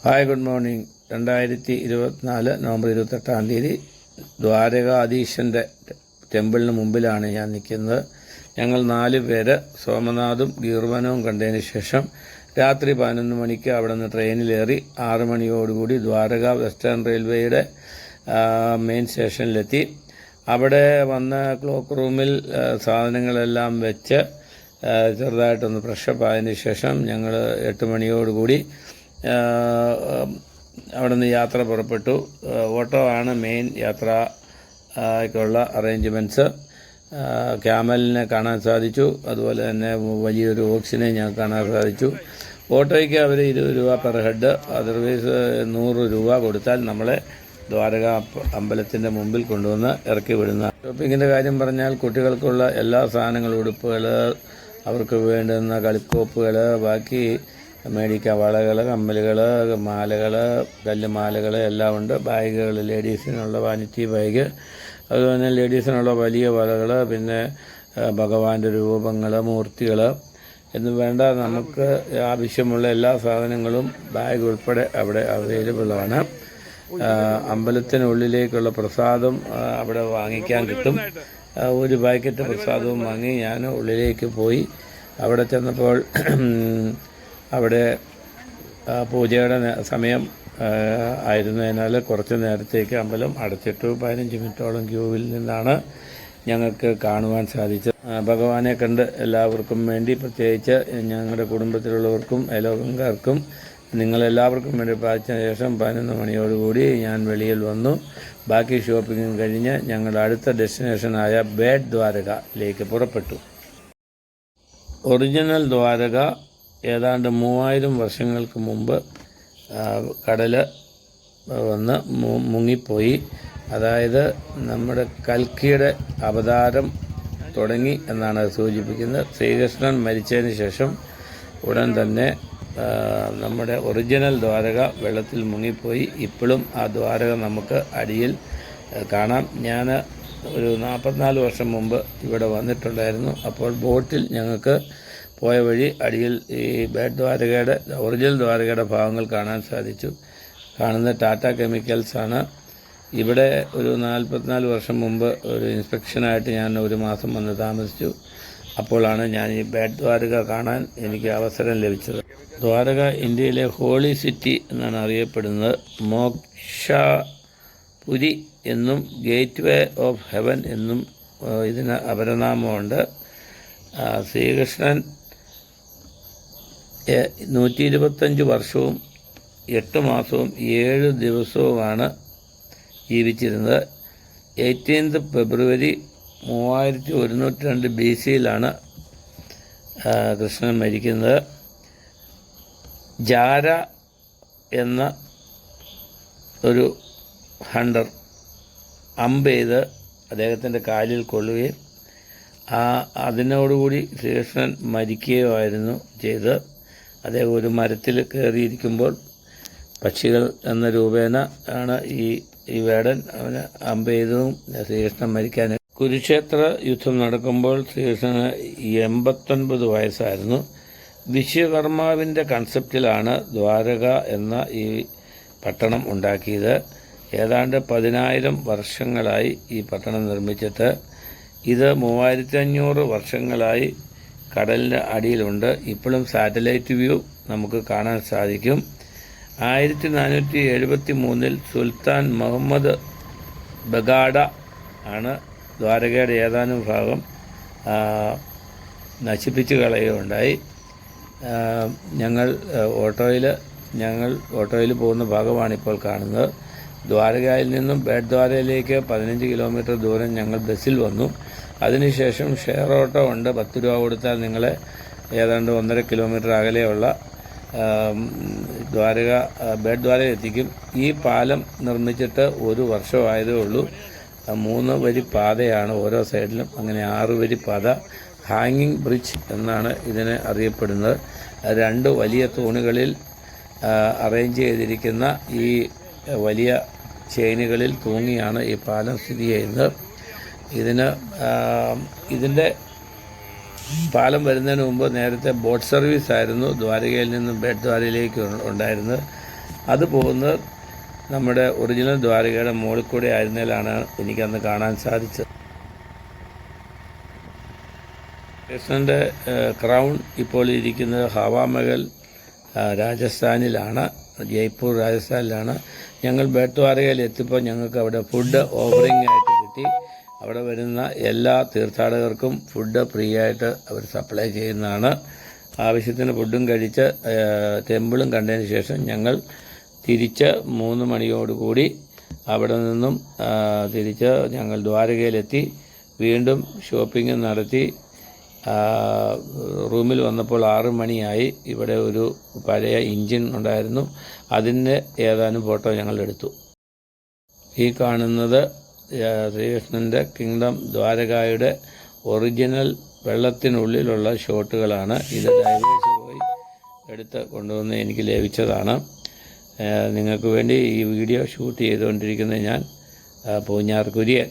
Hi, good morning. 2024 November 28 ദ്വാരകാധീശൻ്റെ ടെമ്പിളിന് മുമ്പിലാണ് ഞാൻ നിൽക്കുന്നത്. ഞങ്ങൾ 4 പേര് സോമനാഥും ഗീർവനവും കണ്ടതിന് ശേഷം രാത്രി 11 മണിക്ക് അവിടെ നിന്ന് ട്രെയിനിലേറി 6 മണിയോടുകൂടി ദ്വാരക വെസ്റ്റേൺ റെയിൽവേയുടെ മെയിൻ സ്റ്റേഷനിലെത്തി. അവിടെ വന്ന് ക്ലോക്ക് റൂമിൽ സാധനങ്ങളെല്ലാം വെച്ച് ചെറുതായിട്ടൊന്ന് ഫ്രഷപ്പ് ആയതിനു ശേഷം ഞങ്ങൾ 8 മണിയോടുകൂടി അവിടെ നിന്ന് യാത്ര പുറപ്പെട്ടു. ഓട്ടോ ആണ് മെയിൻ യാത്രയ്ക്കുള്ള അറേഞ്ച്മെൻറ്റ്സ്. ക്യാമലിനെ കാണാൻ സാധിച്ചു, അതുപോലെ തന്നെ വലിയൊരു ഓക്സിനെ ഞങ്ങൾക്ക് കാണാൻ സാധിച്ചു. ഓട്ടോയ്ക്ക് അവർ 20 രൂപ പെർ ഹെഡ്, അതർവൈസ് 100 രൂപ കൊടുത്താൽ നമ്മളെ ദ്വാരക അമ്പലത്തിൻ്റെ മുമ്പിൽ കൊണ്ടുവന്ന് ഇറക്കി വിടുന്ന. ഷോപ്പിങ്ങിൻ്റെ കാര്യം പറഞ്ഞാൽ കുട്ടികൾക്കുള്ള എല്ലാ സാധനങ്ങളും, ഉടുപ്പുകൾ, അവർക്ക് വേണ്ടുന്ന കളിക്കോപ്പുകൾ, ബാക്കി മേടിക്കാൻ വളകൾ, കമ്മലുകൾ, മാലകൾ, കല്ലുമാലകൾ എല്ലാം ഉണ്ട്. ബാഗുകൾ, ലേഡീസിനുള്ള വാനിറ്റി ബാഗ്, അതുപോലെ തന്നെ ലേഡീസിനുള്ള വലിയ വളകൾ, പിന്നെ ഭഗവാന്റെ രൂപങ്ങൾ, മൂർത്തികൾ എന്ന് വേണ്ട നമുക്ക് ആവശ്യമുള്ള എല്ലാ സാധനങ്ങളും ബാഗ് ഉൾപ്പെടെ അവിടെ അവൈലബിളാണ്. അമ്പലത്തിനുള്ളിലേക്കുള്ള പ്രസാദം അവിടെ വാങ്ങിക്കാൻ കിട്ടും. ഒരു പാക്കറ്റ് പ്രസാദവും വാങ്ങി ഞാൻ ഉള്ളിലേക്ക് പോയി. അവിടെ ചെന്നപ്പോൾ അവിടെ പൂജയുടെ സമയം ആയിരുന്നതിനാൽ കുറച്ച് നേരത്തേക്ക് അമ്പലം അടച്ചിട്ടു. 15 മിനിറ്റോളം ക്യൂവിൽ നിന്നാണ് ഞങ്ങൾക്ക് കാണുവാൻ സാധിച്ചത്. ഭഗവാനെ കണ്ട് എല്ലാവർക്കും വേണ്ടി, പ്രത്യേകിച്ച് ഞങ്ങളുടെ കുടുംബത്തിലുള്ളവർക്കും അയലോകക്കാർക്കും നിങ്ങളെല്ലാവർക്കും വേണ്ടി പ്രാർത്ഥിച്ച ശേഷം 11 മണിയോടുകൂടി ഞാൻ വെളിയിൽ വന്നു. ബാക്കി ഷോപ്പിംഗും കഴിഞ്ഞ് ഞങ്ങളുടെ അടുത്ത ഡെസ്റ്റിനേഷനായ ബേഡ് ദ്വാരകയിലേക്ക് പുറപ്പെട്ടു. ഒറിജിനൽ ദ്വാരക ഏതാണ്ട് 3000 വർഷങ്ങൾക്ക് മുമ്പ് കടൽ വന്ന് മുങ്ങിപ്പോയി. അതായത് നമ്മുടെ കൽക്കിയുടെ അവതാരം തുടങ്ങി എന്നാണ് അത് സൂചിപ്പിക്കുന്നത്. ശ്രീകൃഷ്ണൻ മരിച്ചതിന് ശേഷം ഉടൻ തന്നെ നമ്മുടെ ഒറിജിനൽ ദ്വാരക വെള്ളത്തിൽ മുങ്ങിപ്പോയി. ഇപ്പോഴും ആ ദ്വാരക നമുക്ക് അടിയിൽ കാണാം. ഞാൻ ഒരു 44 വർഷം മുമ്പ് ഇവിടെ വന്നിട്ടുണ്ടായിരുന്നു. അപ്പോൾ ബോട്ടിൽ ഞങ്ങൾക്ക് പോയ വഴി അടിയിൽ ഈ ബേഡ് ദ്വാരകയുടെ ഒറിജിനൽ ദ്വാരകയുടെ ഭാഗങ്ങൾ കാണാൻ സാധിച്ചു. കാണുന്ന ടാറ്റ കെമിക്കൽസാണ്. ഇവിടെ ഒരു 44 വർഷം മുമ്പ് ഒരു ഇൻസ്പെക്ഷനായിട്ട് ഞാൻ ഒരു മാസം വന്ന് താമസിച്ചു. അപ്പോഴാണ് ഞാൻ ഈ ബേഡ് ദ്വാരക കാണാൻ എനിക്ക് അവസരം ലഭിച്ചത്. ദ്വാരക ഇന്ത്യയിലെ ഹോളി സിറ്റി എന്നാണ് അറിയപ്പെടുന്നത്. മോക്ഷപുരി എന്നും ഗേറ്റ് വേ ഓഫ് ഹെവൻ എന്നും ഇതിന് അപരനാമമുണ്ട്. ശ്രീകൃഷ്ണൻ 125 വർഷവും 8 മാസവും 7 ദിവസവുമാണ് ജീവിച്ചിരുന്നത്. 18 ഫെബ്രുവരി 3102 BC-യിലാണ് കൃഷ്ണൻ മരിക്കുന്നത്. ജാര എന്ന ഒരു ഹണ്ടർ അമ്പ് ചെയ്ത് അദ്ദേഹത്തിൻ്റെ കാലിൽ കൊള്ളുകയും അതിനോടുകൂടി ശ്രീകൃഷ്ണൻ മരിക്കുകയുമായിരുന്നു ചെയ്ത്. അദ്ദേഹം ഒരു മരത്തിൽ കയറിയിരിക്കുമ്പോൾ പക്ഷികൾ എന്ന രൂപേണ ആണ് ഈ വേടൻ അവന് അമ്പ് ചെയ്തതും ശ്രീകൃഷ്ണൻ മരിക്കാൻ. കുരുക്ഷേത്ര യുദ്ധം നടക്കുമ്പോൾ ശ്രീകൃഷ്ണന് 89 വയസ്സായിരുന്നു. വിശ്വകർമാവിൻ്റെ കൺസെപ്റ്റിലാണ് ദ്വാരക എന്ന ഈ പട്ടണം ഉണ്ടാക്കിയത്. ഏതാണ്ട് 10,000 വർഷങ്ങളായി ഈ പട്ടണം നിർമ്മിച്ചിട്ട്. ഇത് 3500 വർഷങ്ങളായി കടലിൻ്റെ അടിയിലുണ്ട്. ഇപ്പോഴും സാറ്റലൈറ്റ് വ്യൂ നമുക്ക് കാണാൻ സാധിക്കും. 1473 സുൽത്താൻ മുഹമ്മദ് ബഗാഡ ആണ് ദ്വാരകയുടെ ഏതാനും ഭാഗം നശിപ്പിച്ച് കളയുകയുണ്ടായി. ഞങ്ങൾ ഓട്ടോയിൽ പോകുന്ന ഭാഗമാണിപ്പോൾ കാണുന്നത്. ദ്വാരകയിൽ നിന്നും ബേഡ് ദ്വാരകയിലേക്ക് 15 കിലോമീറ്റർ ദൂരം ഞങ്ങൾ ബസ്സിൽ വന്നു. അതിനുശേഷം ഷെയർ ഓട്ടോ ഉണ്ട്. 10 രൂപ കൊടുത്താൽ നിങ്ങളെ ഏതാണ്ട് 1.5 കിലോമീറ്റർ അകലെയുള്ള ബേഡ് ദ്വാരക എത്തിക്കും. ഈ പാലം നിർമ്മിച്ചിട്ട് 1 വർഷമായതേ ഉള്ളൂ. 3 വരി പാതയാണ് ഓരോ സൈഡിലും. അങ്ങനെ 6 വരി പാത. ഹാങ്ങിങ് ബ്രിഡ്ജ് എന്നാണ് ഇതിനെ അറിയപ്പെടുന്നത്. 2 വലിയ തൂണുകളിൽ അറേഞ്ച് ചെയ്തിരിക്കുന്ന ഈ വലിയ ചെയിനുകളിൽ തൂങ്ങിയാണ് ഈ പാലം സ്ഥിതി ചെയ്യുന്നത്. ഇതിൻ്റെ പാലം വരുന്നതിന് മുമ്പ് നേരത്തെ ബോട്ട് സർവീസ് ആയിരുന്നു ദ്വാരകയിൽ നിന്നും ബേഡ് ദ്വാരകയിലേക്ക് ഉണ്ടായിരുന്നത്. അത് പോകുന്നത് നമ്മുടെ ഒറിജിനൽ ദ്വാരകയുടെ മുകളിൽ കൂടെ ആയിരുന്നതിലാണ് എനിക്കന്ന് കാണാൻ സാധിച്ചത്. കൃഷ്ണൻ്റെ ക്രൗൺ ഇപ്പോൾ ഇരിക്കുന്നത് ഹവാമഹൽ രാജസ്ഥാനിലാണ്, ജയ്പൂർ രാജസ്ഥാനിലാണ്. ഞങ്ങൾ ബേട്ട്ദ്വാരകയിൽ എത്തിയപ്പോൾ ഞങ്ങൾക്ക് അവിടെ ഫുഡ് ഓഫറിംഗ് ആയിട്ട് കിട്ടി. അവിടെ വരുന്ന എല്ലാ തീർത്ഥാടകർക്കും ഫുഡ് ഫ്രീ ആയിട്ട് അവർ സപ്ലൈ ചെയ്യുന്നതാണ്. ആവശ്യത്തിന് ഫുഡും കഴിച്ച് ടെമ്പിളും കണ്ടതിന് ശേഷം ഞങ്ങൾ തിരിച്ച് 3 മണിയോടുകൂടി അവിടെ നിന്നും തിരിച്ച് ഞങ്ങൾ ദ്വാരകയിലെത്തി. വീണ്ടും ഷോപ്പിംഗ് നടത്തി റൂമിൽ വന്നപ്പോൾ 6 മണിയായി. ഇവിടെ ഒരു പഴയ എഞ്ചിൻ ഉണ്ടായിരുന്നു, അതിൻ്റെ ഏതാനും ഫോട്ടോ ഞങ്ങൾ എടുത്തു. ഈ കാണുന്നത് ശ്രീകൃഷ്ണൻ്റെ കിങ്ഡം ദ്വാരകയുടെ ഒറിജിനൽ വെള്ളത്തിനുള്ളിലുള്ള ഷോട്ടുകളാണ്. ഇത് ഡൈവേഴ്സ് പോയി എടുത്ത് കൊണ്ടുവന്ന് എനിക്ക് ലഭിച്ചതാണ്. നിങ്ങൾക്ക് വേണ്ടി ഈ വീഡിയോ ഷൂട്ട് ചെയ്തുകൊണ്ടിരിക്കുന്നത് ഞാൻ പൂഞ്ഞാർ കുര്യൻ.